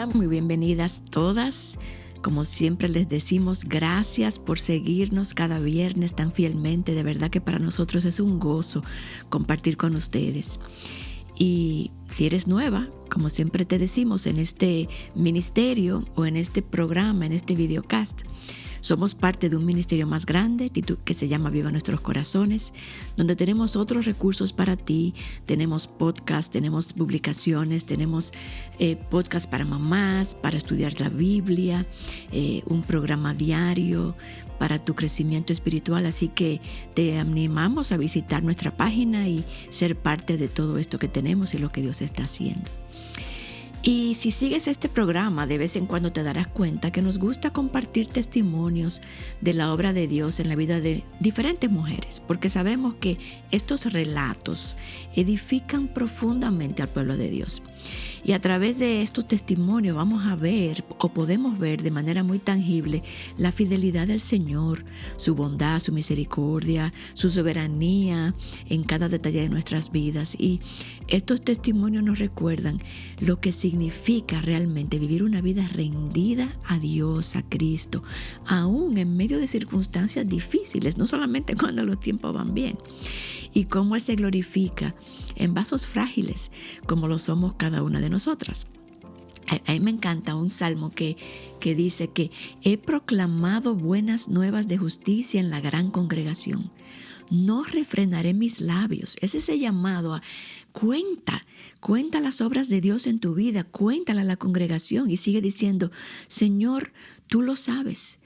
Hola, muy bienvenidas todas. Como siempre les decimos, gracias por seguirnos cada viernes tan fielmente. De verdad que para nosotros es un gozo compartir con ustedes. Y si eres nueva, como siempre te decimos en este ministerio o en este programa, en este videocast, somos parte de un ministerio más grande que se llama Viva Nuestros Corazones, donde tenemos otros recursos para ti. Tenemos podcast, tenemos publicaciones, tenemos podcast para mamás, para estudiar la Biblia, un programa diario para tu crecimiento espiritual. Así que te animamos a visitar nuestra página y ser parte de todo esto que tenemos y lo que Dios está haciendo. Y si sigues este programa, de vez en cuando te darás cuenta que nos gusta compartir testimonios de la obra de Dios en la vida de diferentes mujeres, porque sabemos que estos relatos edifican profundamente al pueblo de Dios. Y a través de estos testimonios vamos a ver o podemos ver de manera muy tangible la fidelidad del Señor, su bondad, su misericordia, su soberanía en cada detalle de nuestras vidas. Y estos testimonios nos recuerdan lo que significa realmente vivir una vida rendida a Dios, a Cristo, aún en medio de circunstancias difíciles, no solamente cuando los tiempos van bien. Y cómo Él se glorifica en vasos frágiles, como lo somos cada una de nosotras. A mí me encanta un salmo que dice que he proclamado buenas nuevas de justicia en la gran congregación. No refrenaré mis labios. Es ese llamado a cuenta las obras de Dios en tu vida, cuéntala a la congregación. Y sigue diciendo, Señor, tú lo sabes.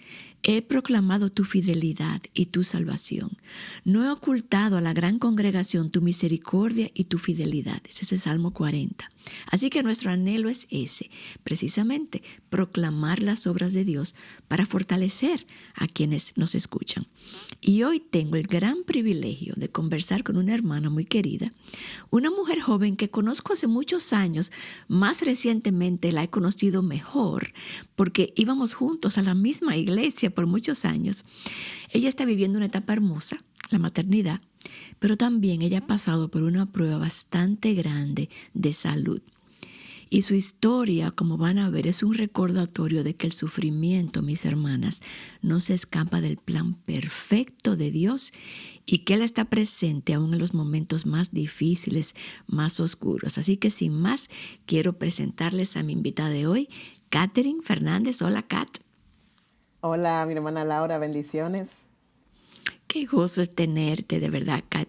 He proclamado tu fidelidad y tu salvación. No he ocultado a la gran congregación tu misericordia y tu fidelidad. Ese es el Salmo 40. Así que nuestro anhelo es ese, precisamente, proclamar las obras de Dios para fortalecer a quienes nos escuchan. Y hoy tengo el gran privilegio de conversar con una hermana muy querida, una mujer joven que conozco hace muchos años. Más recientemente la he conocido mejor porque íbamos juntos a la misma iglesia por muchos años. Ella está viviendo una etapa hermosa, la maternidad, pero también ella ha pasado por una prueba bastante grande de salud. Y su historia, como van a ver, es un recordatorio de que el sufrimiento, mis hermanas, no se escapa del plan perfecto de Dios y que Él está presente aún en los momentos más difíciles, más oscuros. Así que sin más, quiero presentarles a mi invitada de hoy, Catherine Fernández. Hola, Kat. Hola, mi hermana Laura, bendiciones. Qué gozo es tenerte, de verdad, Kat.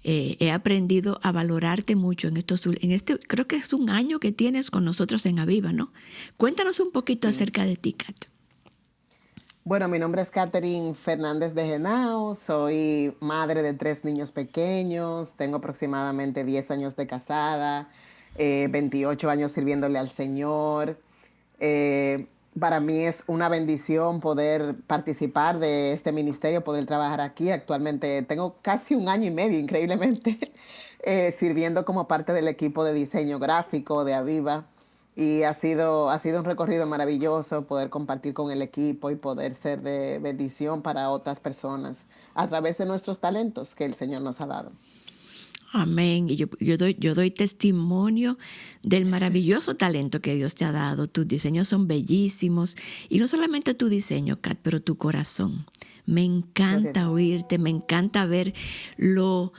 He aprendido a valorarte mucho en creo que es un año que tienes con nosotros en Aviva, ¿no? Cuéntanos un poquito Sí. acerca de ti, Kat. Bueno, mi nombre es Catherine Fernández de Henao, soy madre de 3 niños pequeños, tengo aproximadamente 10 años de casada, 28 años sirviéndole al Señor. Eh, para mí es una bendición poder participar de este ministerio, poder trabajar aquí. Actualmente tengo casi un año y medio, increíblemente, sirviendo como parte del equipo de diseño gráfico de Aviva. Y ha sido un recorrido maravilloso poder compartir con el equipo y poder ser de bendición para otras personas a través de nuestros talentos que el Señor nos ha dado. Amén. Y yo doy testimonio del maravilloso talento que Dios te ha dado. Tus diseños son bellísimos. Y no solamente tu diseño, Kat, pero tu corazón. Me Gloria a encanta Dios. oírte, me encanta ver lo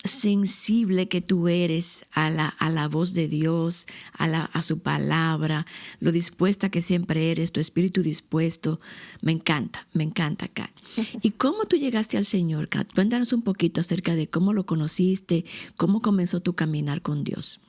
sensible que tú eres a la voz de Dios, a su palabra, lo dispuesta que siempre eres, tu espíritu dispuesto. Me encanta, Kat. ¿Y cómo tú llegaste al Señor, Kat? Cuéntanos un poquito acerca de cómo lo conociste, cómo comenzó tu caminar con Dios.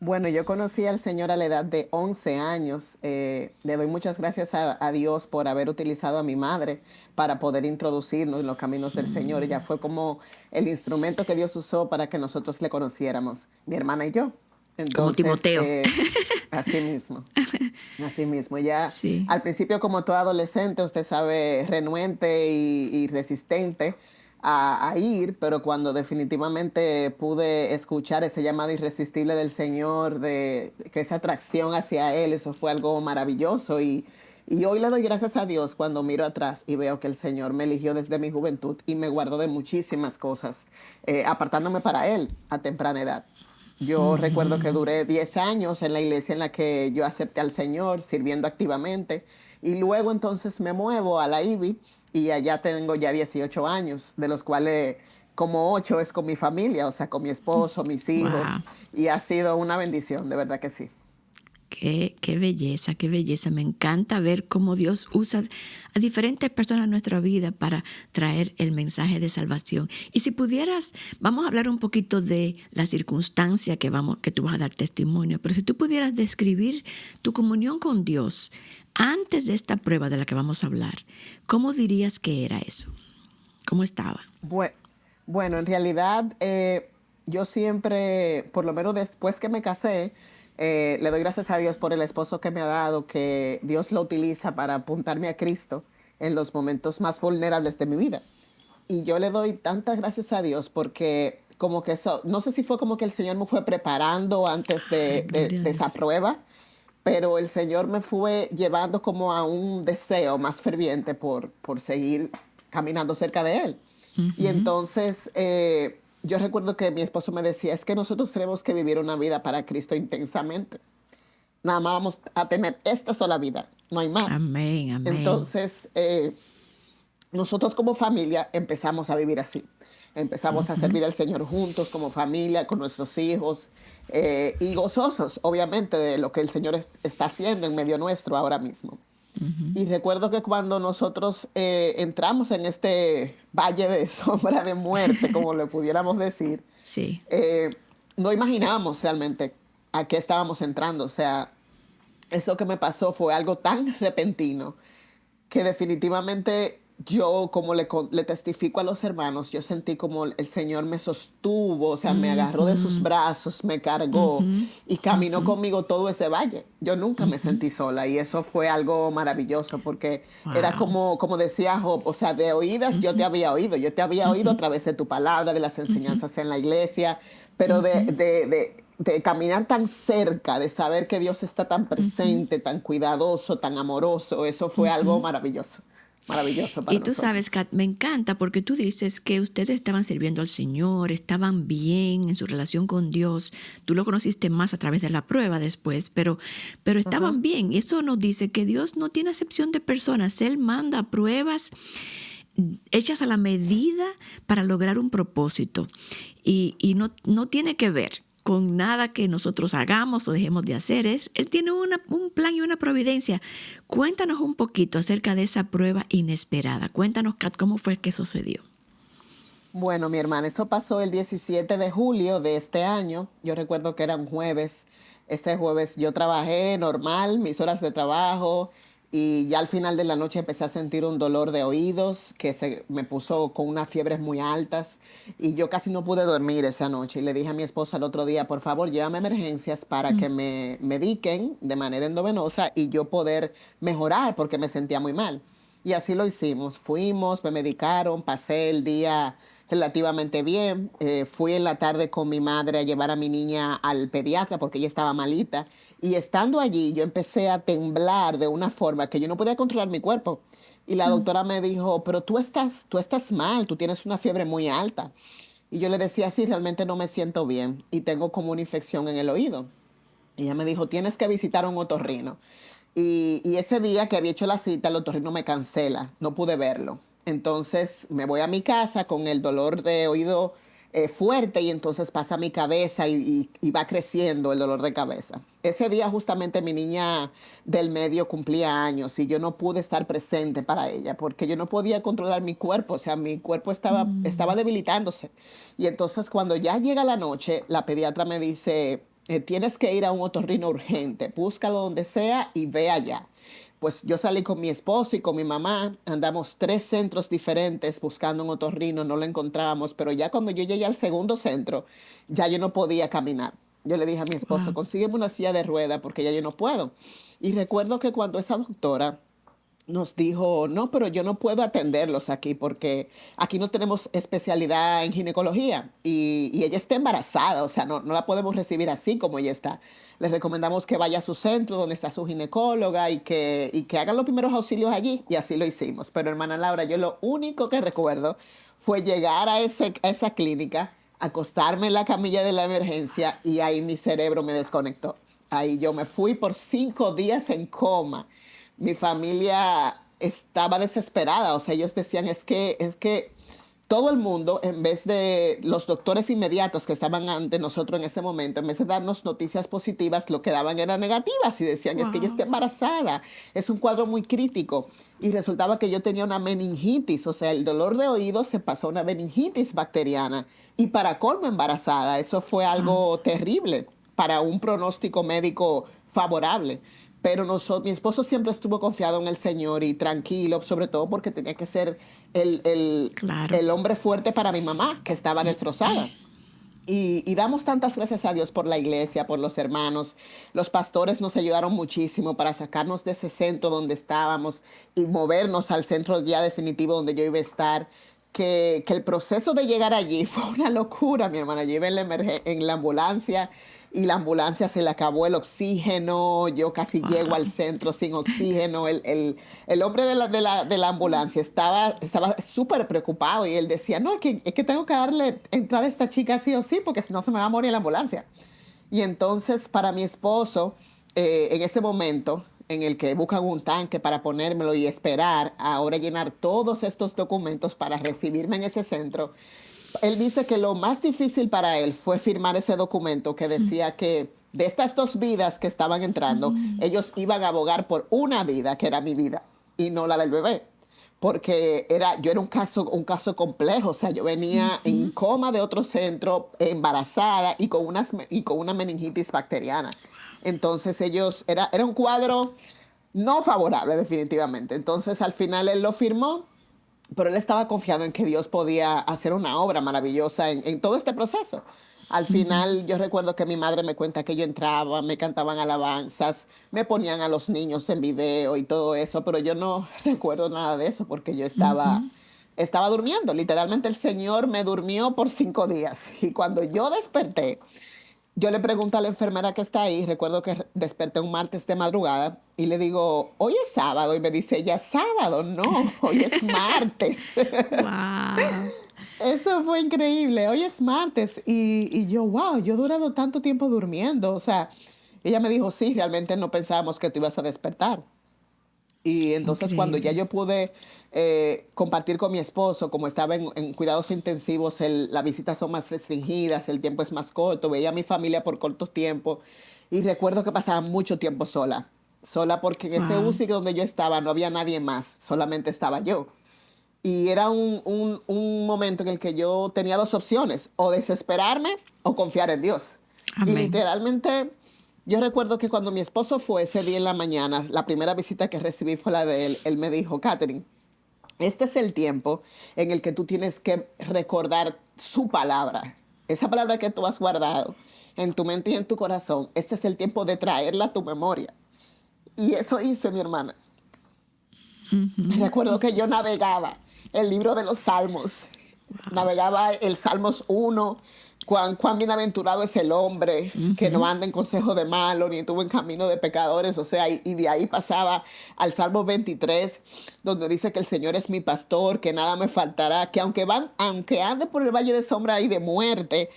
Bueno, yo conocí al Señor a la edad de 11 años. Le doy muchas gracias a Dios por haber utilizado a mi madre para poder introducirnos en los caminos del Señor. Ella fue como el instrumento que Dios usó para que nosotros le conociéramos, mi hermana y yo. Como Entonces, Timoteo. así mismo, así mismo. Ya Sí. al principio, como todo adolescente, usted sabe, renuente y resistente a ir, pero cuando definitivamente pude escuchar ese llamado irresistible del Señor, de que esa atracción hacia Él, eso fue algo maravilloso. Y hoy le doy gracias a Dios cuando miro atrás y veo que el Señor me eligió desde mi juventud y me guardó de muchísimas cosas, apartándome para Él a temprana edad. Yo recuerdo que duré 10 años en la iglesia en la que yo acepté al Señor, sirviendo activamente. Y luego entonces me muevo a la IBI y allá tengo ya 18 años, de los cuales como 8 es con mi familia, o sea, con mi esposo, mis hijos. Wow. Y ha sido una bendición, de verdad que sí. Qué belleza, qué belleza. Me encanta ver cómo Dios usa a diferentes personas en nuestra vida para traer el mensaje de salvación. Y si pudieras, vamos a hablar un poquito de la circunstancia que tú vas a dar testimonio, pero si tú pudieras describir tu comunión con Dios antes de esta prueba de la que vamos a hablar, ¿cómo dirías que era eso? ¿Cómo estaba? Bue- Bueno, en realidad yo siempre, por lo menos después que me casé, le doy gracias a Dios por el esposo que me ha dado, que Dios lo utiliza para apuntarme a Cristo en los momentos más vulnerables de mi vida. Y yo le doy tantas gracias a Dios porque como que eso, no sé si fue como que el Señor me fue preparando antes Ay, gloria a de esa Dios. prueba, pero el Señor me fue llevando como a un deseo más ferviente por seguir caminando cerca de Él. Y Ujú. entonces yo recuerdo que mi esposo me decía, es que nosotros tenemos que vivir una vida para Cristo intensamente. Nada más vamos a tener esta sola vida, no hay más. Amén, amén. Entonces, nosotros como familia empezamos a vivir así. Empezamos a Ujú, servir al Señor juntos como familia, con nuestros hijos, y gozosos, obviamente, de lo que el Señor está haciendo en medio nuestro ahora mismo. ujú. Y recuerdo que cuando nosotros entramos en este valle de sombra de muerte, como le pudiéramos decir, Sí. eh, no imaginábamos realmente a qué estábamos entrando. O sea, eso que me pasó fue algo tan repentino que definitivamente yo, como le testifico a los hermanos, yo sentí como el Señor me sostuvo, o sea, me agarró de sus Ujú, brazos, me cargó ujú, y caminó ujú, conmigo todo ese valle. Yo nunca me ujú. sentí sola y eso fue algo maravilloso porque era Wow. como decía Job, o sea, de oídas Ujú, yo te había oído ujú, a través de tu palabra, de las ujú, enseñanzas en la iglesia, pero ujú, de caminar tan cerca, de saber que Dios está tan ujú, presente, tan cuidadoso, tan amoroso, eso fue algo ujú. maravilloso, maravilloso para Y tú sabes, nosotros. Kat, me encanta porque tú dices que ustedes estaban sirviendo al Señor, estaban bien en su relación con Dios. Tú lo conociste más a través de la prueba después, pero Ajá. estaban bien. Y eso nos dice que Dios no tiene acepción de personas. Él manda pruebas hechas a la medida para lograr un propósito. Y no tiene que ver con nada que nosotros hagamos o dejemos de hacer. Él tiene un plan y una providencia. Cuéntanos un poquito acerca de esa prueba inesperada. Cuéntanos, Kat, cómo fue que sucedió. Bueno, mi hermana, eso pasó el 17 de julio de este año. Yo recuerdo que era un jueves. Ese jueves yo trabajé normal, mis horas de trabajo, y ya al final de la noche empecé a sentir un dolor de oídos que se me puso con unas fiebres muy altas y yo casi no pude dormir esa noche. Y le dije a mi esposa el otro día, por favor, llévame a emergencias para Mm, que me mediquen de manera endovenosa y yo poder mejorar porque me sentía muy mal. Y así lo hicimos. Fuimos, me medicaron, pasé el día relativamente bien. Fui en la tarde con mi madre a llevar a mi niña al pediatra porque ella estaba malita. Y estando allí, yo empecé a temblar de una forma que yo no podía controlar mi cuerpo. Y la mm, doctora me dijo, pero tú estás mal, tú tienes una fiebre muy alta. Y yo le decía, sí, realmente no me siento bien y tengo como una infección en el oído. Y ella me dijo, tienes que visitar a un otorrino. Y ese día que había hecho la cita, el otorrino me cancela, no pude verlo. Entonces me voy a mi casa con el dolor de oído fuerte y entonces pasa mi cabeza y va creciendo el dolor de cabeza. Ese día justamente mi niña del medio cumplía años y yo no pude estar presente para ella porque yo no podía controlar mi cuerpo, o sea, mi cuerpo estaba mm, debilitándose. Y entonces cuando ya llega la noche, la pediatra me dice, tienes que ir a un otorrino urgente, búscalo donde sea y ve allá. Pues yo salí con mi esposo y con mi mamá, andamos 3 centros diferentes buscando un otorrino, no lo encontrábamos, pero ya cuando yo llegué al segundo centro, ya yo no podía caminar. Yo le dije a mi esposo, wow. consígueme una silla de rueda porque ya yo no puedo. Y recuerdo que cuando esa doctora nos dijo, no, pero yo no puedo atenderlos aquí porque aquí no tenemos especialidad en ginecología y ella está embarazada, o sea, no la podemos recibir así como ella está. Les recomendamos que vaya a su centro donde está su ginecóloga y que hagan los primeros auxilios allí y así lo hicimos. Pero hermana Laura, yo lo único que recuerdo fue llegar a esa clínica, acostarme en la camilla de la emergencia y ahí mi cerebro me desconectó. Ahí yo me fui por 5 días en coma. Mi familia estaba desesperada, o sea, ellos decían, es que todo el mundo, en vez de los doctores inmediatos que estaban ante nosotros en ese momento, en vez de darnos noticias positivas, lo que daban eran negativas y decían, es que ella está Wow. embarazada, es un cuadro muy crítico. Y resultaba que yo tenía una meningitis, o sea, el dolor de oído se pasó a una meningitis bacteriana. Y para colmo embarazada, eso fue Wow. algo terrible para un pronóstico médico favorable. Pero mi esposo siempre estuvo confiado en el Señor y tranquilo, sobre todo porque tenía que ser el, el, Claro. el hombre fuerte para mi mamá, que estaba destrozada. Y damos tantas gracias a Dios por la iglesia, por los hermanos. Los pastores nos ayudaron muchísimo para sacarnos de ese centro donde estábamos y movernos al centro ya definitivo donde yo iba a estar. Que el proceso de llegar allí fue una locura, mi hermana. Yo iba en la ambulancia y la ambulancia se le acabó el oxígeno. Yo casi llego al Wow. centro sin oxígeno. El hombre de la ambulancia estaba súper preocupado y él decía, no, es que tengo que darle entrada a esta chica sí o sí, porque si no se me va a morir en la ambulancia. Y entonces para mi esposo, en ese momento en el que buscan un tanque para ponérmelo y esperar ahora llenar todos estos documentos para recibirme en ese centro, él dice que lo más difícil para él fue firmar ese documento que decía que de estas 2 vidas que estaban entrando, ellos iban a abogar por una vida, que era mi vida, y no la del bebé. Porque yo era un caso complejo, o sea, yo venía en coma de otro centro, embarazada y con una meningitis bacteriana. Entonces era un cuadro no favorable definitivamente. Entonces al final él lo firmó, pero él estaba confiado en que Dios podía hacer una obra maravillosa en todo este proceso. Al final, yo recuerdo que mi madre me cuenta que yo entraba, me cantaban alabanzas, me ponían a los niños en video y todo eso, pero yo no recuerdo nada de eso porque yo estaba durmiendo. Literalmente el Señor me durmió por 5 días. Y cuando yo desperté, yo le pregunto a la enfermera que está ahí, recuerdo que desperté un martes de madrugada y le digo, hoy es sábado. Y me dice ella, sábado, no, hoy es martes. Wow. Eso fue increíble, hoy es martes. Y yo, wow, yo he durado tanto tiempo durmiendo. O sea, ella me dijo, sí, realmente no pensábamos que tú ibas a despertar. Y entonces cuando ya Increíble. yo pude compartir con mi esposo, como estaba en cuidados intensivos, las visitas son más restringidas, el tiempo es más corto, veía a mi familia por cortos tiempos y recuerdo que pasaba mucho tiempo sola, sola porque en ese Wow. UCI donde yo estaba no había nadie más, solamente estaba yo. Y era un momento en el que yo tenía 2 opciones, o desesperarme o confiar en Dios. Y Amén. literalmente, yo recuerdo que cuando mi esposo fue ese día en la mañana, la primera visita que recibí fue la de él. Él me dijo, Catherine, este es el tiempo en el que tú tienes que recordar su palabra. Esa palabra que tú has guardado en tu mente y en tu corazón, este es el tiempo de traerla a tu memoria. Y eso hice, mi hermana. Recuerdo que yo navegaba el libro de los Salmos, Wow. navegaba el Salmos 1, cuán bienaventurado es el hombre que no anda en consejo de malo, ni estuvo en camino de pecadores, o sea, y de ahí pasaba al Salmo 23, donde dice que el Señor es mi pastor, que nada me faltará, que aunque ande por el valle de sombra y de muerte,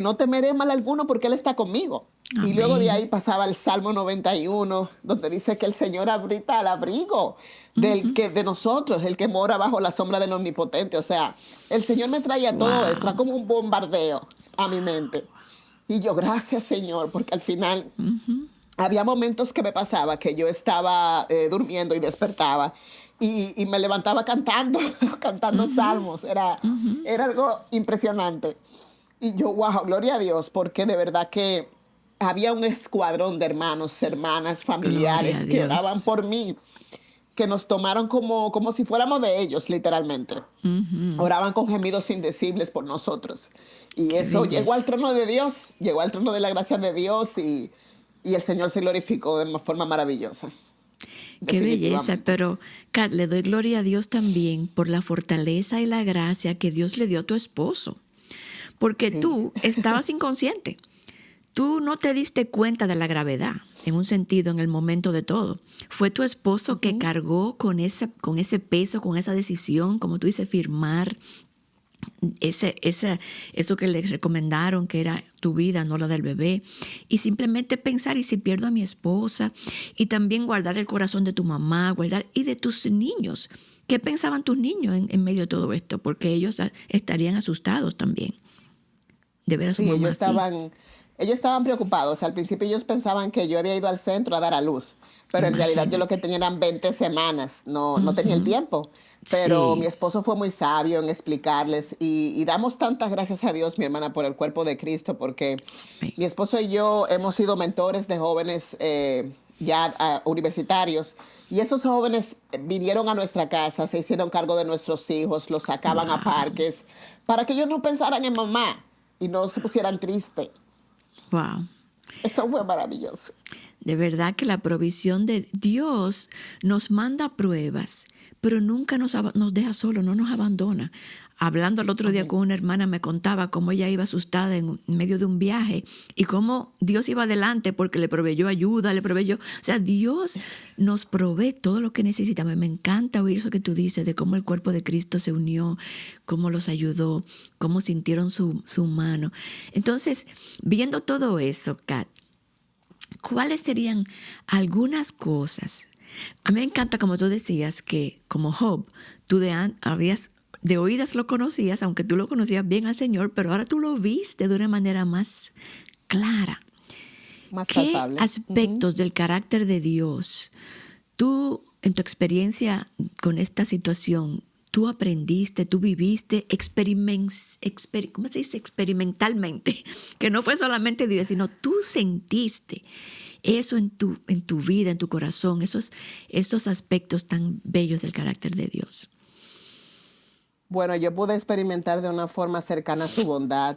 no temeré mal alguno porque Él está conmigo. Y luego de ahí Amén. pasaba al Salmo 91, donde dice que el Señor abrita al abrigo de nosotros, el que mora bajo la sombra del Omnipotente. O sea, el Señor me traía todo eso, era Wow. como un bombardeo a mi mente. Y yo, gracias Señor, porque al final había momentos que me pasaba que yo estaba durmiendo y despertaba y me levantaba cantando, cantando salmos. Era algo impresionante. Y yo, wow, gloria a Dios, porque de verdad que había un escuadrón de hermanos, hermanas, Gloria a familiares que oraban Dios. por mí, que nos tomaron como si fuéramos de ellos, literalmente. Oraban con gemidos indecibles por nosotros. Y Qué eso llegó al belleza. trono de Dios, llegó al trono de la gracia de Dios y el Señor se glorificó de una forma maravillosa, Qué belleza. definitivamente. Pero, Kat, le doy gloria a Dios también por la fortaleza y la gracia que Dios le dio a tu esposo. Porque Sí, tú estabas inconsciente. Tú no te diste cuenta de la gravedad, en un sentido, en el momento de todo. Fue tu esposo que cargó con ese peso, con esa decisión, como tú dices, firmar eso que les recomendaron, que era tu vida, no la del bebé, y simplemente pensar, ¿y si pierdo a mi esposa? Y también guardar el corazón de tu mamá, guardar, y de tus niños. ¿Qué pensaban tus niños en medio de todo esto? Porque ellos estarían asustados también de ver a su Sí, mamá así. ellos estaban preocupados. Al principio ellos pensaban que yo había ido al centro a dar a luz, pero en realidad yo lo que Imagínate. tenía eran 20 semanas, no tenía el Ujú. tiempo. Pero mi Sí. esposo fue muy sabio en explicarles y damos tantas gracias a Dios, mi hermana, por el cuerpo de Cristo, porque Amén. mi esposo y yo hemos sido mentores de jóvenes ya universitarios y esos jóvenes vinieron a nuestra casa, se hicieron cargo de nuestros hijos, los sacaban a Wow. parques para que ellos no pensaran en mamá y no se pusieran tristes. Wow. Eso fue maravilloso. De verdad que la provisión de Dios nos manda pruebas, pero nunca nos deja solos, no nos abandona. Hablando el otro día Amén. con una hermana, me contaba cómo ella iba asustada en medio de un viaje y cómo Dios iba adelante porque le proveyó ayuda, le proveyó. O sea, Dios nos provee todo lo que necesitamos. Me encanta oír eso que tú dices de cómo el cuerpo de Cristo se unió, cómo los ayudó, cómo sintieron su mano. Entonces, viendo todo eso, Kat, ¿cuáles serían algunas cosas? A mí me encanta, como tú decías, que como Job, tú habías de oídas lo conocías, aunque tú lo conocías bien al Señor, pero ahora tú lo viste de una manera más clara. Más ¿Qué palpable. Ujú. aspectos del carácter de Dios tú, en tu experiencia con esta situación, tú aprendiste, tú viviste, ¿cómo se dice? Experimentalmente, que no fue solamente Dios, sino tú sentiste eso en tu vida, en tu corazón, esos aspectos tan bellos del carácter de Dios? Bueno, yo pude experimentar de una forma cercana su bondad,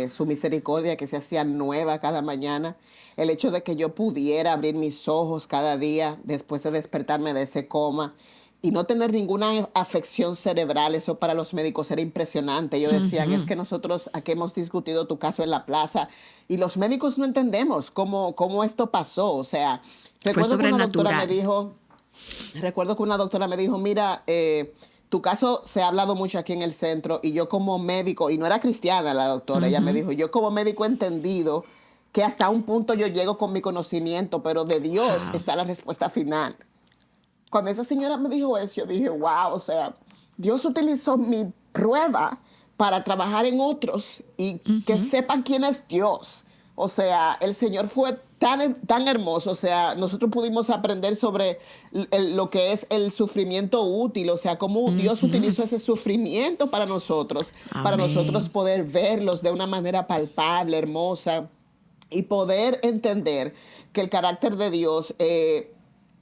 su misericordia que se hacía nueva cada mañana. El hecho de que yo pudiera abrir mis ojos cada día después de despertarme de ese coma y no tener ninguna afección cerebral, eso para los médicos era impresionante. Ellos decían, es Ujú. que nosotros aquí hemos discutido tu caso en la plaza y los médicos no entendemos cómo esto pasó. O sea, Fue recuerdo que una doctora me sobrenatural. dijo, recuerdo que una doctora me dijo, mira, tu caso se ha hablado mucho aquí en el centro y yo como médico, y no era cristiana la doctora, ella me Ujú. dijo, yo como médico he entendido que hasta un punto yo llego con mi conocimiento, pero de Dios Wow. está la respuesta final. Cuando esa señora me dijo eso, yo dije, wow, o sea, Dios utilizó mi prueba para trabajar en otros y que Ujú. sepan quién es Dios. O sea, el Señor fue tan hermoso. O sea, nosotros pudimos aprender sobre lo que es el sufrimiento útil. O sea, cómo Dios Ujú. utilizó ese sufrimiento para nosotros Amén. poder verlos de una manera palpable, hermosa y poder entender que el carácter de Dios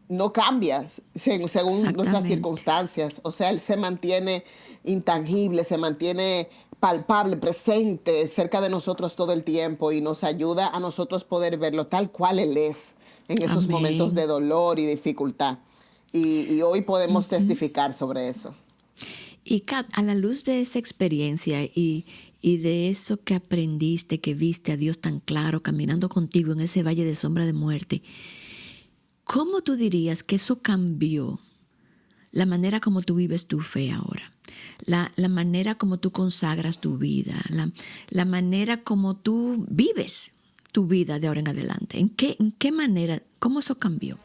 no cambia según nuestras Exactamente. circunstancias. O sea, Él se mantiene intangible, se mantiene palpable, presente cerca de nosotros todo el tiempo y nos ayuda a nosotros poder verlo tal cual Él es en esos momentos Amén. de dolor y dificultad. Y hoy podemos testificar sobre eso. Y Kat, a la luz de esa experiencia y de eso que aprendiste, que viste a Dios tan claro caminando contigo en ese valle de sombra de muerte, ¿cómo tú dirías que eso cambió la manera como tú vives tu fe ahora? La manera como tú consagras tu vida, la manera como tú vives tu vida de ahora en adelante. En qué manera, cómo eso cambió?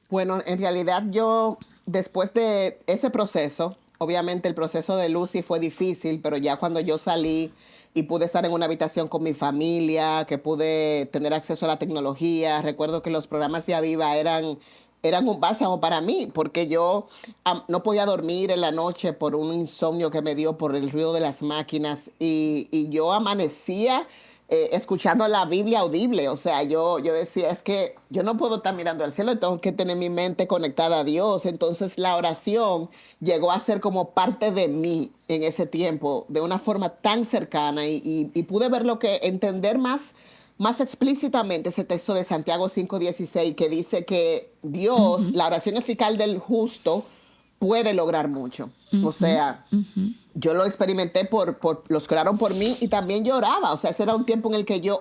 Bueno, en realidad yo, después de ese proceso, obviamente el proceso de Lucy fue difícil, pero ya cuando yo salí y pude estar en una habitación con mi familia, que pude tener acceso a la tecnología, recuerdo que los programas de Aviva eran un bálsamo para mí, porque yo no podía dormir en la noche por un insomnio que me dio por el ruido de las máquinas y yo amanecía escuchando la Biblia audible. O sea, yo decía, es que yo no puedo estar mirando al cielo, tengo que tener mi mente conectada a Dios. Entonces la oración llegó a ser como parte de mí en ese tiempo, de una forma tan cercana y pude ver lo que, entender más explícitamente ese texto de Santiago 5:16 que dice que Dios, Ujú, la oración eficaz del justo, puede lograr mucho. O ujú, sea, ujú. yo lo experimenté los que oraron por mí y también lloraba. O sea, ese era un tiempo en el que yo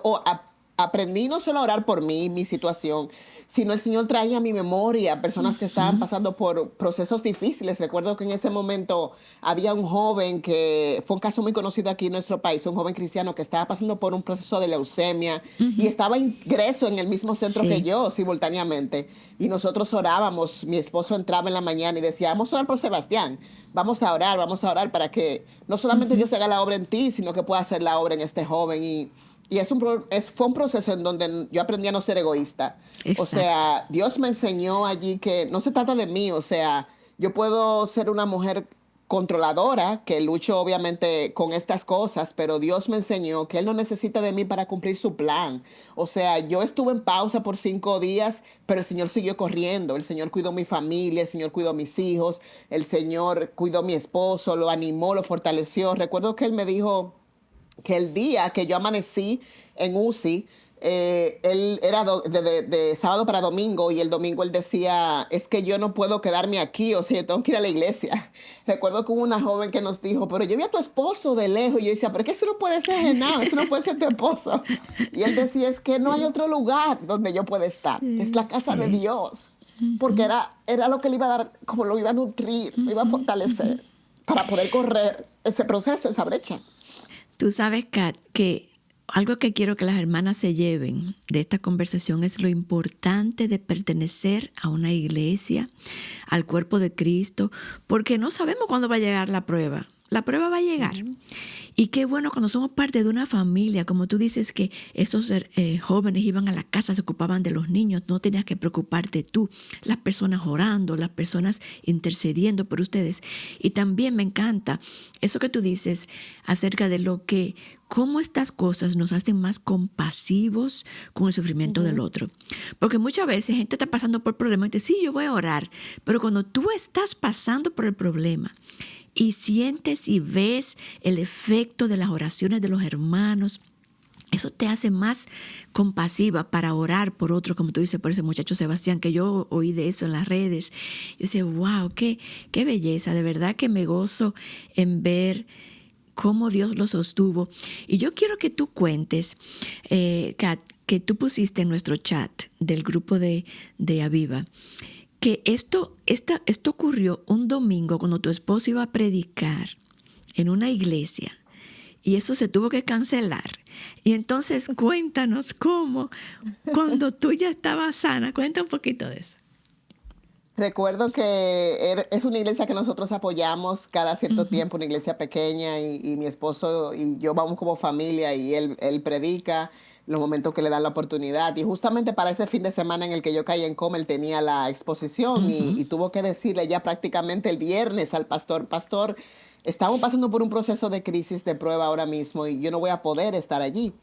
aprendí no solo a orar por mí, mi situación, sino el Señor traía a mi memoria personas que estaban pasando por procesos difíciles. Recuerdo que en ese momento había un joven que fue un caso muy conocido aquí en nuestro país, un joven cristiano que estaba pasando por un proceso de leucemia y Ujú. estaba ingreso en el mismo centro que Sí. yo simultáneamente. Y nosotros orábamos, mi esposo entraba en la mañana y decía, vamos a orar por Sebastián, vamos a orar para que no solamente Ujú. Dios haga la obra en ti, sino que pueda hacer la obra en este joven. Y fue un proceso en donde yo aprendí a no ser egoísta. O Exacto. sea, Dios me enseñó allí que no se trata de mí, o sea, yo puedo ser una mujer controladora, que lucho obviamente con estas cosas, pero Dios me enseñó que Él no necesita de mí para cumplir su plan. O sea, yo estuve en pausa por 5 días, pero el Señor siguió corriendo. El Señor cuidó mi familia, el Señor cuidó mis hijos, el Señor cuidó mi esposo, lo animó, lo fortaleció. Recuerdo que Él me dijo que el día que yo amanecí en UCI, él era de sábado para domingo y el domingo él decía, es que yo no puedo quedarme aquí, o sea, yo tengo que ir a la iglesia. Recuerdo que hubo una joven que nos dijo, pero yo vi a tu esposo de lejos y yo decía, pero es que eso no puede ser Genao, eso no puede ser tu esposo. Y él decía, es que no hay Sí, otro lugar donde yo pueda estar, es sí, la casa de sí. Dios, porque Ujú, era lo que le iba a dar, como lo iba a nutrir, lo iba a ujú, ujú. fortalecer para poder correr ese proceso, esa brecha. Tú sabes, Kat, que algo que quiero que las hermanas se lleven de esta conversación es lo importante de pertenecer a una iglesia, al cuerpo de Cristo, porque no sabemos cuándo va a llegar la prueba. La prueba va a llegar. Ujú. Y qué bueno cuando somos parte de una familia, como tú dices que esos jóvenes iban a la casa, se ocupaban de los niños, no tenías que preocuparte tú, las personas orando, las personas intercediendo por ustedes. Y también me encanta eso que tú dices acerca de lo que, cómo estas cosas nos hacen más compasivos con el sufrimiento del Ujú. otro. Porque muchas veces gente está pasando por problemas y dice, sí, yo voy a orar, pero cuando tú estás pasando por el problema, y sientes y ves el efecto de las oraciones de los hermanos, eso te hace más compasiva para orar por otro, como tú dices, por ese muchacho Sebastián, que yo oí de eso en las redes. Yo decía, wow, qué belleza, de verdad que me gozo en ver cómo Dios lo sostuvo. Y yo quiero que tú cuentes, Kat, que tú pusiste en nuestro chat del grupo de Aviva, que esto ocurrió un domingo cuando tu esposo iba a predicar en una iglesia y eso se tuvo que cancelar. Y entonces cuéntanos cómo, cuando tú ya estabas sana, cuenta un poquito de eso. Recuerdo que es una iglesia que nosotros apoyamos cada cierto Ujú, tiempo, una iglesia pequeña, y mi esposo y yo vamos como familia y él predica los momentos que le dan la oportunidad. Y justamente para ese fin de semana en el que yo caí en coma, él tenía la exposición ujú, y tuvo que decirle ya prácticamente el viernes al pastor, pastor, estamos pasando por un proceso de crisis, de prueba ahora mismo y yo no voy a poder estar allí.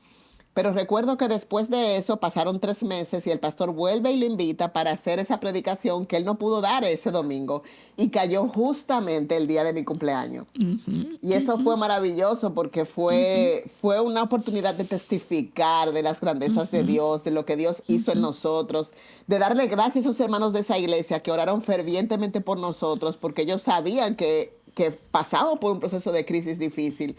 Pero recuerdo que después de eso pasaron 3 meses y el pastor vuelve y lo invita para hacer esa predicación que él no pudo dar ese domingo y cayó justamente el día de mi cumpleaños. ujú, Y eso ujú, fue maravilloso porque ujú, fue una oportunidad de testificar de las grandezas de ujú, Dios, de lo que Dios hizo en ujú, nosotros, de darle gracias a esos hermanos de esa iglesia que oraron fervientemente por nosotros porque ellos sabían que pasábamos por un proceso de crisis difícil.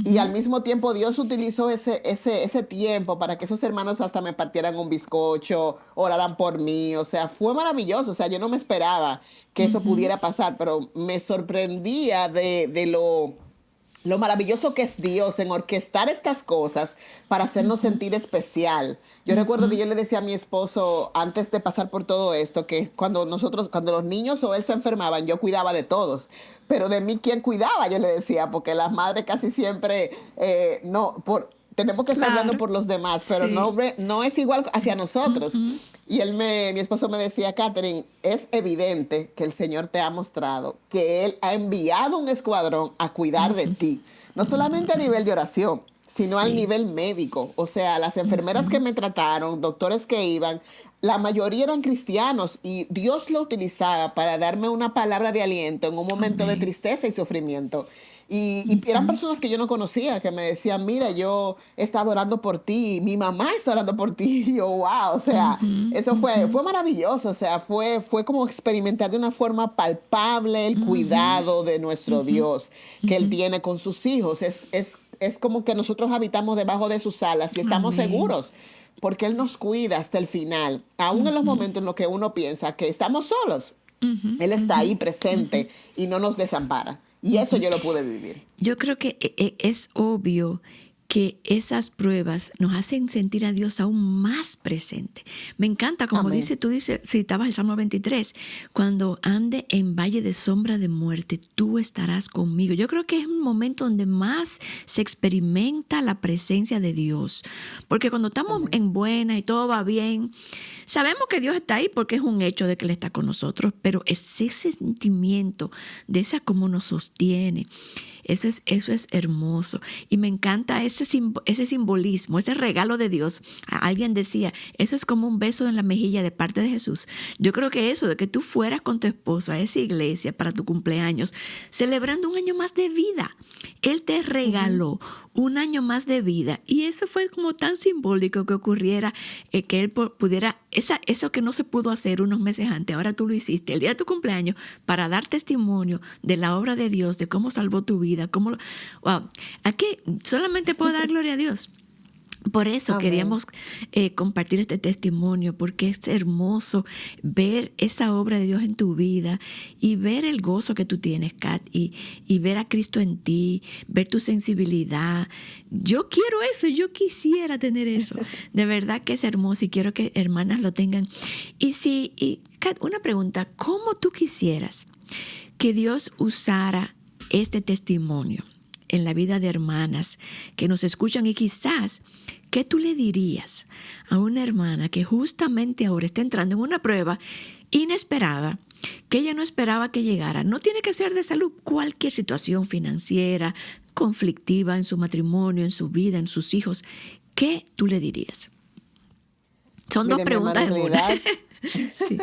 Y al ujú, mismo tiempo Dios utilizó ese tiempo para que esos hermanos hasta me partieran un bizcocho, oraran por mí. O sea, fue maravilloso. O sea, yo no me esperaba que eso ujú, pudiera pasar, pero me sorprendía de lo maravilloso que es Dios en orquestar estas cosas para hacernos ujú, sentir especial. Yo recuerdo que ujú, yo le decía a mi esposo antes de pasar por todo esto que cuando los niños o él se enfermaban, yo cuidaba de todos, pero de mí quién cuidaba, yo le decía, porque las madres casi siempre no tenemos que estar hablando claro, por los demás, pero sí. no es igual hacia nosotros. Ujú, Y mi esposo me decía, Catherine, es evidente que el Señor te ha mostrado que Él ha enviado un escuadrón a cuidar de ujú, ti, no solamente a nivel de oración, sino al sí. nivel médico. O sea, las enfermeras que Ujú, me trataron, doctores que iban, la mayoría eran cristianos y Dios lo utilizaba para darme una palabra de aliento en un momento de amén. tristeza y sufrimiento. Y eran Ujú, personas que yo no conocía, que me decían, mira, yo he estado orando por ti, mi mamá está orando por ti. Y yo, wow, o sea, ujú, eso ujú, fue maravilloso, o sea, fue como experimentar de una forma palpable el ujú, cuidado de nuestro ujú, Dios que Él ujú. tiene con sus hijos. Es como que nosotros habitamos debajo de sus alas y estamos Amén. seguros porque Él nos cuida hasta el final, aún en los Ujú, momentos en los que uno piensa que estamos solos. ujú, Él está ujú, ahí ujú, presente y no nos desampara. Y eso ujú. yo lo pude vivir. Yo creo que es obvio que esas pruebas nos hacen sentir a Dios aún más presente. Me encanta, como Amén. dice, tú dices, citabas el Salmo 23, cuando ande en valle de sombra de muerte, tú estarás conmigo. Yo creo que es un momento donde más se experimenta la presencia de Dios, porque cuando estamos Amén. en buena y todo va bien, sabemos que Dios está ahí porque es un hecho de que Él está con nosotros, pero es ese sentimiento de esa como nos sostiene. Eso es hermoso. Y me encanta ese simbolismo, ese regalo de Dios. Alguien decía, eso es como un beso en la mejilla de parte de Jesús. Yo creo que eso, de que tú fueras con tu esposo a esa iglesia para tu cumpleaños, celebrando un año más de vida. Él te Ujú. regaló un año más de vida. Y eso fue como tan simbólico que ocurriera, que Él pudiera, eso que no se pudo hacer unos meses antes, ahora tú lo hiciste el día de tu cumpleaños para dar testimonio de la obra de Dios, de cómo salvó tu vida. Wow, aquí solamente puedo dar gloria a Dios. Por eso Amén. queríamos compartir este testimonio, porque es hermoso ver esa obra de Dios en tu vida y ver el gozo que tú tienes, Kat, y ver a Cristo en ti, ver tu sensibilidad. Yo quiero eso, yo quisiera tener eso. De verdad que es hermoso y quiero que hermanas lo tengan. Kat, una pregunta, ¿cómo tú quisieras que Dios usara este testimonio en la vida de hermanas que nos escuchan y quizás, ¿qué tú le dirías a una hermana que justamente ahora está entrando en una prueba inesperada, que ella no esperaba que llegara? No tiene que ser de salud, cualquier situación financiera, conflictiva en su matrimonio, en su vida, en sus hijos. ¿Qué tú le dirías? Son dos Mire, mi hermana, preguntas en una. Sí.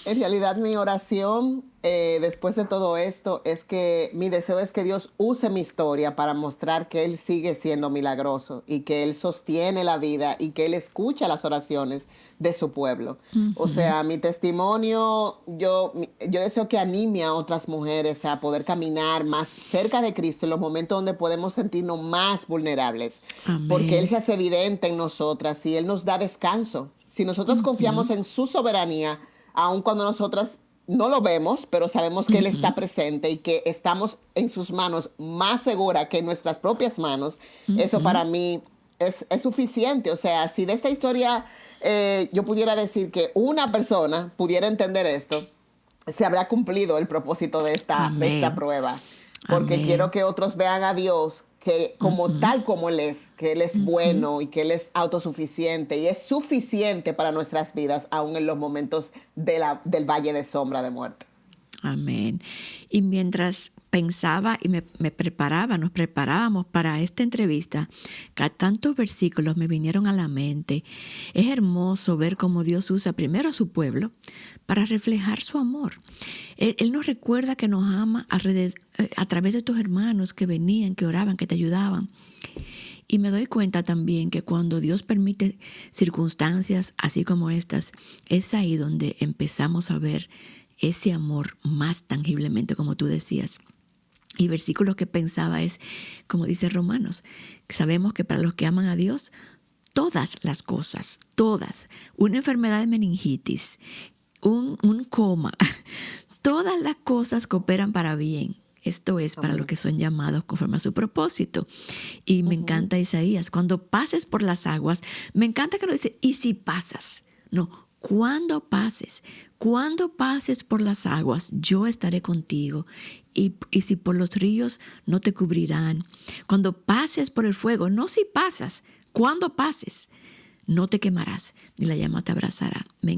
en realidad mi oración después de todo esto es que mi deseo es que Dios use mi historia para mostrar que Él sigue siendo milagroso y que Él sostiene la vida y que Él escucha las oraciones de su pueblo. O Ujú. sea, mi testimonio, yo deseo que anime a otras mujeres a poder caminar más cerca de Cristo en los momentos donde podemos sentirnos más vulnerables, porque Él Amén. se hace evidente en nosotras y Él nos da descanso. Si nosotros Ujú, confiamos en su soberanía, aun cuando nosotras no lo vemos, pero sabemos que Él ujú, está presente y que estamos en sus manos más segura que en nuestras propias manos, eso ujú. para mí es suficiente. O sea, si de esta historia yo pudiera decir que una persona pudiera entender esto, se habrá cumplido el propósito de esta Amén. prueba, porque quiero Amén. que otros vean a Dios que como Ujú, tal como Él es, que Él es ujú. bueno y que Él es autosuficiente y es suficiente para nuestras vidas, aún en los momentos del valle de sombra de muerte. Amén. Y mientras pensaba y me preparaba, nos preparábamos para esta entrevista, que tantos versículos me vinieron a la mente. Es hermoso ver cómo Dios usa primero a su pueblo para reflejar su amor. Él nos recuerda que nos ama a través de tus hermanos que venían, que oraban, que te ayudaban. Y me doy cuenta también que cuando Dios permite circunstancias así como estas, es ahí donde empezamos a ver ese amor más tangiblemente, como tú decías. Y versículo que pensaba es, como dice Romanos, sabemos que para los que aman a Dios, todas las cosas, todas, una enfermedad de meningitis, un coma, todas las cosas cooperan para bien. Esto es para los Amén. que son llamados conforme a su propósito. Y me Ujú. encanta Isaías, cuando pases por las aguas, me encanta que lo dice, y si pasas, no, cuando pases por las aguas, yo estaré contigo. Y si por los ríos, no te cubrirán. Cuando pases por el fuego, no si pasas, cuando pases, no te quemarás, ni la llama te abrazará. Me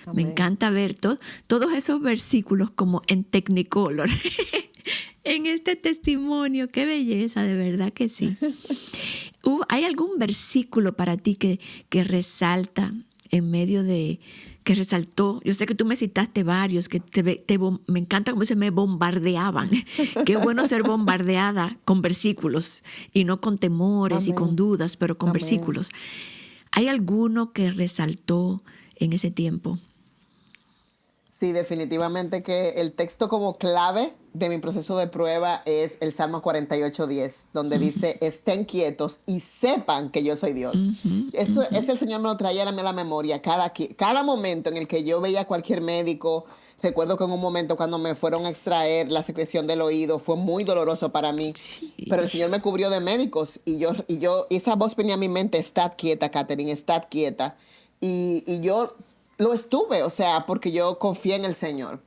Amén. encanta ver todos esos versículos como en Technicolor. En este testimonio, qué belleza, de verdad que sí. ¿Hay algún versículo para ti que resalta en medio de, que resaltó? Yo sé que tú me citaste varios, que me encanta cómo se me bombardeaban. Qué bueno ser bombardeada con versículos y no con temores y con Amén. dudas, pero con Amén. versículos. ¿Hay alguno que resaltó en ese tiempo? Sí, definitivamente que el texto como clave de mi proceso de prueba es el Salmo 48:10, donde dice, estén quietos y sepan que yo soy Dios. Ujú, Eso ujú. es el Señor me lo traía a la memoria cada momento en el que yo veía a cualquier médico. Recuerdo que en un momento cuando me fueron a extraer la secreción del oído fue muy doloroso para mí, Sí, pero el Señor me cubrió de médicos y esa voz venía a mi mente, estad quieta, Catherine, estad quieta. Y yo lo estuve, o sea, porque yo confié en el Señor.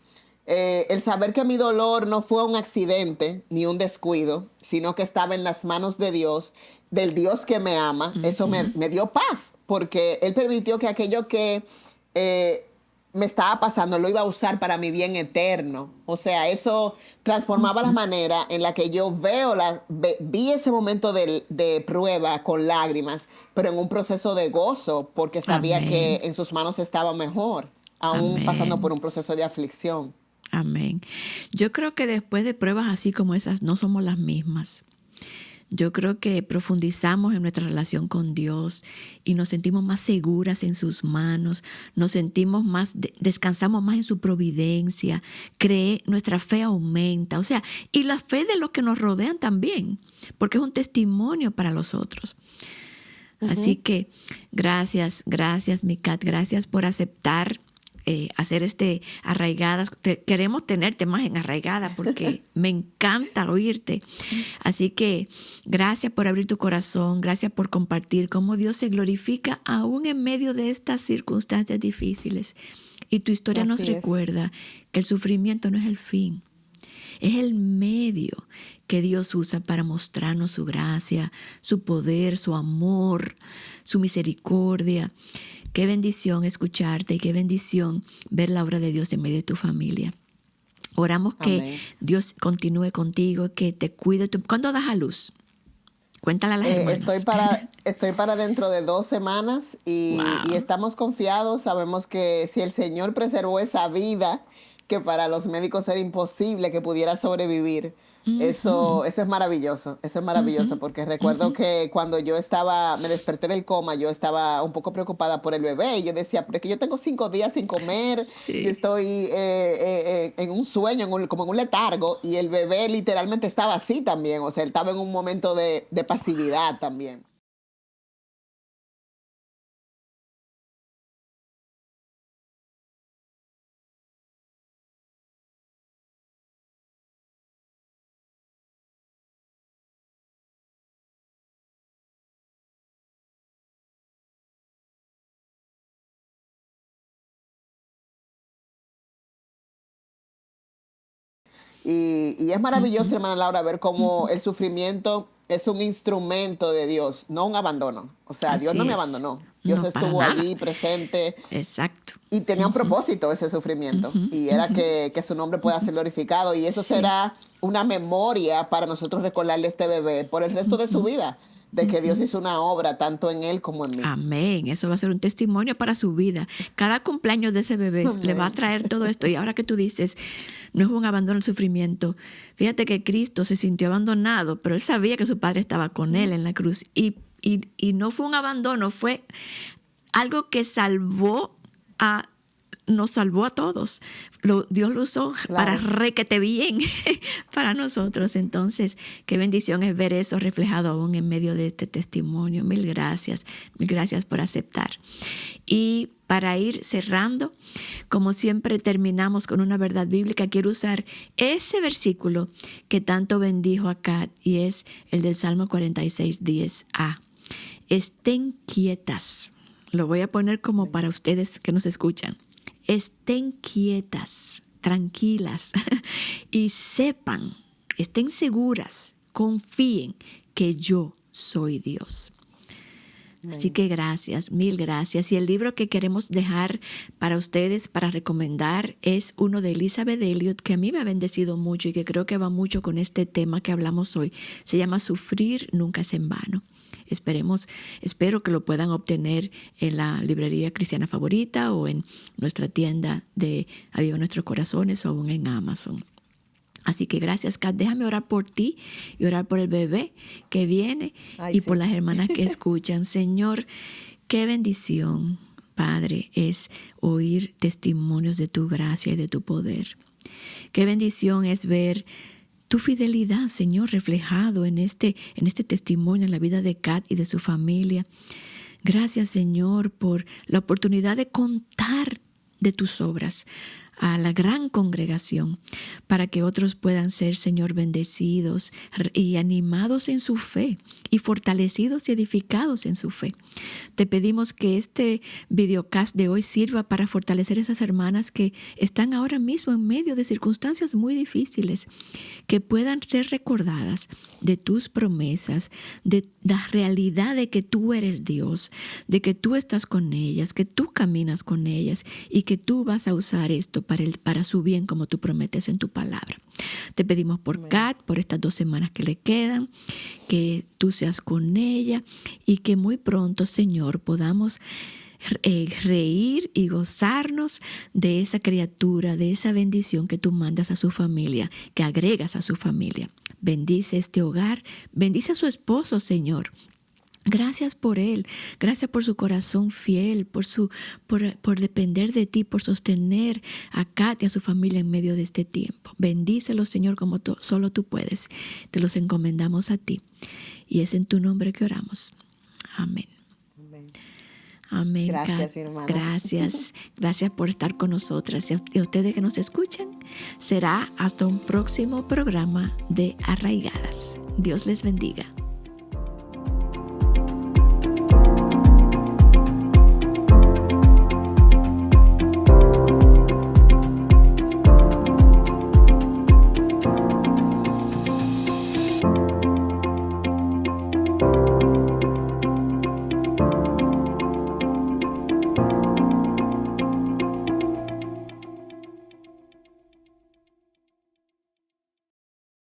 El saber que mi dolor no fue un accidente ni un descuido, sino que estaba en las manos de Dios, del Dios que me ama, eso ujú. me dio paz, porque Él permitió que aquello que eh, me estaba pasando lo iba a usar para mi bien eterno. O sea, eso transformaba la manera en la que yo vi ese momento de prueba con lágrimas, pero en un proceso de gozo, porque sabía que Amén, en sus manos estaba mejor, aún pasando por amén, un proceso de aflicción. amén. Yo creo que después de pruebas así como esas no somos las mismas. Yo creo que profundizamos en nuestra relación con Dios y nos sentimos más seguras en sus manos, nos sentimos más, descansamos más en su providencia, nuestra fe aumenta, o sea, y la fe de los que nos rodean también, porque es un testimonio para los otros. Así Ujú. que gracias, gracias, Micat, gracias por aceptar hacer arraigadas. Queremos tenerte más en arraigada porque me encanta oírte. Así que gracias por abrir tu corazón, gracias por compartir cómo Dios se glorifica aún en medio de estas circunstancias difíciles. Y tu historia nos Así es. recuerda que el sufrimiento no es el fin, es el medio que Dios usa para mostrarnos su gracia, su poder, su amor, su misericordia. Qué bendición escucharte y qué bendición ver la obra de Dios en medio de tu familia. Oramos que Amén. Dios continúe contigo, que te cuide. ¿Cuándo das a luz? Cuéntale a las hermanas. Estoy para dentro de 2 semanas y Wow. estamos confiados. Sabemos que si el Señor preservó esa vida, que para los médicos era imposible que pudiera sobrevivir, Ujú, eso es maravilloso. Eso es maravilloso ujú, porque recuerdo ujú. que cuando me desperté del coma, yo estaba un poco preocupada por el bebé y yo decía, pero es que yo tengo 5 días sin comer, yo Sí. estoy en un sueño, como en un letargo, y el bebé literalmente estaba así también, o sea, él estaba en un momento de pasividad también. Y es maravilloso, Ujú, hermana Laura, ver cómo ujú. el sufrimiento es un instrumento de Dios, no un abandono. O sea, Dios no Así me es. abandonó. Dios No, para estuvo nada. allí presente Exacto. y tenía un Ujú, propósito ese sufrimiento. ujú, Y era ujú. que su nombre pueda ser glorificado. Y eso Sí. será una memoria para nosotros recordarle a este bebé por el resto de su Ujú, vida, de que Dios ujú. hizo una obra tanto en él como en mí. Amén. Eso va a ser un testimonio para su vida. Cada cumpleaños de ese bebé le va a Amén. traer todo esto. Y ahora que tú dices, no es un abandono al sufrimiento. Fíjate que Cristo se sintió abandonado, pero él sabía que su padre estaba con él en la cruz. Y no fue un abandono, fue algo que nos salvó a todos. Dios lo usó para Claro. requete bien para nosotros. Entonces, qué bendición es ver eso reflejado aún en medio de este testimonio. Mil gracias por aceptar. Y para ir cerrando, como siempre terminamos con una verdad bíblica, quiero usar ese versículo que tanto bendijo a Kat y es el del Salmo 46, 10a. Estén quietas. Lo voy a poner como para ustedes que nos escuchan. Estén quietas, tranquilas y sepan, estén seguras, confíen que yo soy Dios. Así Amén. que gracias, mil gracias. Y el libro que queremos dejar para ustedes, para recomendar, es uno de Elizabeth Elliot, que a mí me ha bendecido mucho y que creo que va mucho con este tema que hablamos hoy. Se llama Sufrir nunca es en vano. Espero que lo puedan obtener en la librería cristiana favorita o en nuestra tienda de Aviva Nuestros Corazones o aún en Amazon. Así que gracias, Kat. Déjame orar por ti y orar por el bebé que viene Ay, y por sí. las hermanas que escuchan. Señor, qué bendición Padre, es oír testimonios de tu gracia y de tu poder. Qué bendición es ver tu fidelidad, Señor, reflejado en este testimonio en la vida de Kat y de su familia. Gracias, Señor, por la oportunidad de contar de tus obras a la gran congregación, para que otros puedan ser, Señor, bendecidos y animados en su fe y fortalecidos y edificados en su fe. Te pedimos que este videocast de hoy sirva para fortalecer a esas hermanas que están ahora mismo en medio de circunstancias muy difíciles, que puedan ser recordadas de tus promesas, de la realidad de que tú eres Dios, de que tú estás con ellas, que tú caminas con ellas y que tú vas a usar esto para su bien, como tú prometes en tu palabra. Te pedimos por Kat, por estas 2 semanas que le quedan, que tú seas con ella y que muy pronto, Señor, podamos reír y gozarnos de esa criatura, de esa bendición que tú mandas a su familia, que agregas a su familia. Bendice este hogar, bendice a su esposo, Señor. Gracias por él, gracias por su corazón fiel, por depender de ti, por sostener a Kat y a su familia en medio de este tiempo. Bendícelo, Señor, como solo tú puedes. Te los encomendamos a ti. Y es en tu nombre que oramos. Amén. Amén. Gracias, mi hermana. Gracias por estar con nosotras. Y a ustedes que nos escuchan, será hasta un próximo programa de Arraigadas. Dios les bendiga.